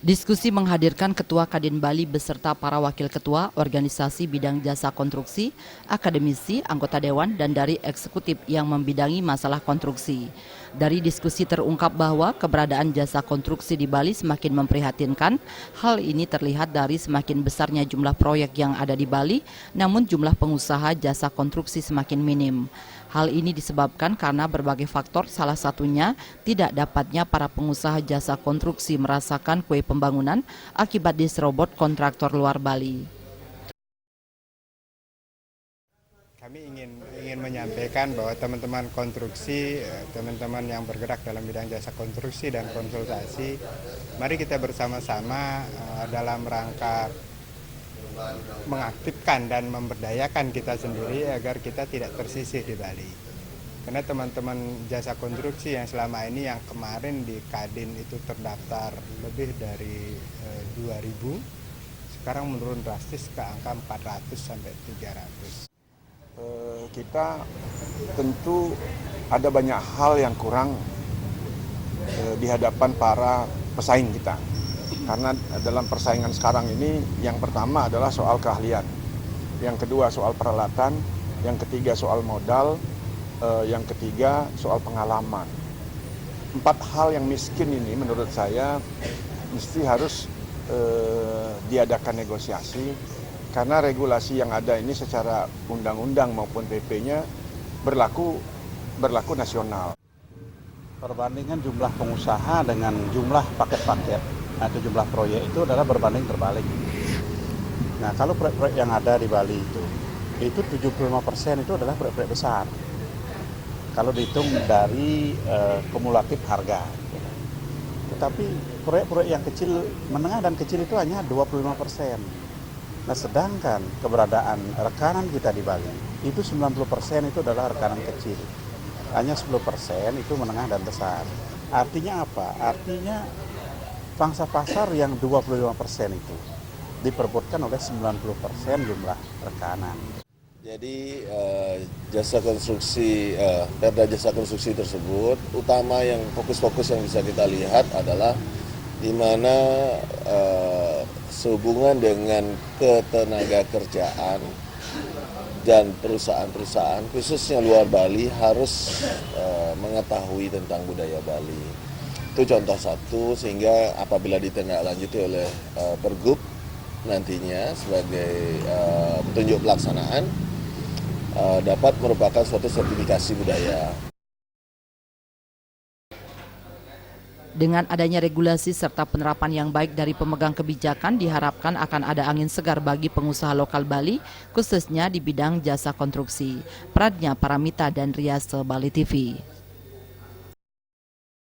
Diskusi menghadirkan Ketua Kadin Bali beserta para wakil ketua, organisasi bidang jasa konstruksi, akademisi, anggota dewan, dan dari eksekutif yang membidangi masalah konstruksi. Dari diskusi terungkap bahwa keberadaan jasa konstruksi di Bali semakin memprihatinkan. Hal ini terlihat dari semakin besarnya jumlah proyek yang ada di Bali, namun jumlah pengusaha jasa konstruksi semakin minim. Hal ini disebabkan karena berbagai faktor, salah satunya tidak dapatnya para pengusaha jasa konstruksi merasakan kue pembangunan akibat diserobot kontraktor luar Bali. Kami ingin menyampaikan bahwa teman-teman konstruksi, teman-teman yang bergerak dalam bidang jasa konstruksi dan konsultasi, mari kita bersama-sama dalam rangka mengaktifkan dan memberdayakan kita sendiri agar kita tidak tersisih di Bali. Karena teman-teman jasa konstruksi yang selama ini yang kemarin di Kadin itu terdaftar lebih dari 2.000, sekarang menurun drastis ke angka 400 sampai 300. Kita tentu ada banyak hal yang kurang di hadapan para pesaing kita. Karena dalam persaingan sekarang ini yang pertama adalah soal keahlian, yang kedua soal peralatan, yang ketiga soal modal, yang ketiga soal pengalaman. 4 hal yang miskin ini menurut saya mesti harus diadakan negosiasi, karena regulasi yang ada ini secara undang-undang maupun PP-nya berlaku nasional. Perbandingan jumlah pengusaha dengan jumlah paket-paket atau jumlah proyek itu adalah berbanding terbalik. Nah, kalau proyek-proyek yang ada di Bali itu 75% itu adalah proyek-proyek besar. Kalau dihitung dari kumulatif harga. Tetapi proyek-proyek yang kecil, menengah dan kecil itu hanya 25%. Nah, sedangkan keberadaan rekanan kita di Bali itu 90% itu adalah rekanan kecil. Hanya 10% itu menengah dan besar. Artinya apa? Artinya pangsa pasar yang 25% itu diperebutkan oleh 90% jumlah rekanan. Jadi jasa konstruksi, perda jasa konstruksi tersebut, utama yang fokus-fokus yang bisa kita lihat adalah di mana sehubungan dengan ketenaga kerjaan dan perusahaan-perusahaan khususnya luar Bali harus mengetahui tentang budaya Bali. Itu contoh satu, sehingga apabila ditindaklanjuti oleh Pergub nantinya sebagai petunjuk pelaksanaan dapat merupakan suatu sertifikasi budaya. Dengan adanya regulasi serta penerapan yang baik dari pemegang kebijakan, diharapkan akan ada angin segar bagi pengusaha lokal Bali, khususnya di bidang jasa konstruksi. Pradnya Paramita dan Rias, Bali TV.